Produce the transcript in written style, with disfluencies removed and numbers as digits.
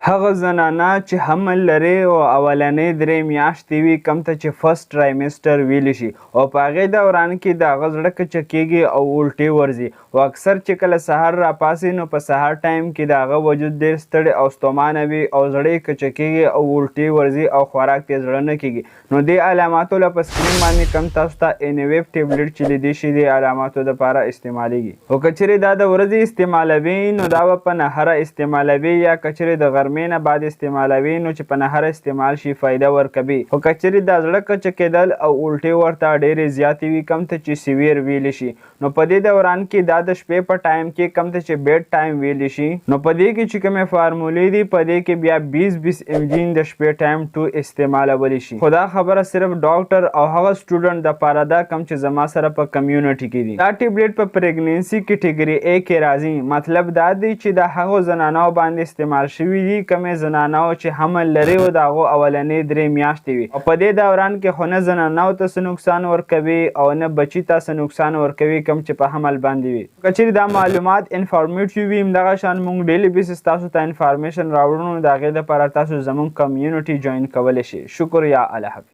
هغه زنانه چې حمل لري او اولنۍ 3 میاشتې وي کوم ته چې فرست ټرایمسټر ویلی شي او په هغې دوران کې د هغه زړه کچه کیږي او الټې ورځي او اکثر چې کله سهار راپاڅي نو په سهار ټایم کې د هغه وجود ډېر ستړی او ستومانه وي او زړه یې کچه کیږي او الټې ورځي او خوراک ته زړه نه کیږي. نو دې علاماتو له په سکرین باندې کوم تاسو ته انویف ټیبلټ چې لیدی شي د علاماتو دپاره استعمالیږي. او که چیرې دا د ورځې استعمالوي نو دا به په نهره استعمالوي یا که چیرې د غرمې نه بعد استعمالوي نو چې په نهر استعمال شي فایده ورکوي. خو که چیرې د زړه کچه کېدل او الټې ورته ډېرې زیاتې وي کوم ته چې سیویر ویلی شي نو په دې دوران کې دا د شپې په ټایم کې کوم ته چې بیډ ټایم ویلی شي نو په دې کې چې کومې فارمولې دي په دې کې بیا 20 mg د شپې ټایم 2 استعمالولی شي. خو دا خبره صرف ډاکټر او هغه سټوډنټ دپاره ده کوم چې زما سره په کمیونټي کې دي. دا ټیبلټ په پریګننسي کټګري A کې راځي. مطلب دا دی چې د هغو زنانو باندې استعمال شوي دي کومې زنانو چې حمل لري او د هغو اولنۍ 3 میاشتې وي او په دې دوران کې خو نه زنانو ته څه نقصان ورکوي او نه بچي ته څه نقصان ورکوي کوم چې په حمل باندې وي. که چیرې دا معلومات انفارمیټیو وي همدغه شان موږ ډیلی بیسس تاسو ته انفارمیشن راوړو نو د هغې دپاره تاسو زموږ کمیونټي جوین کولی شي. شکریه. الله حافظ.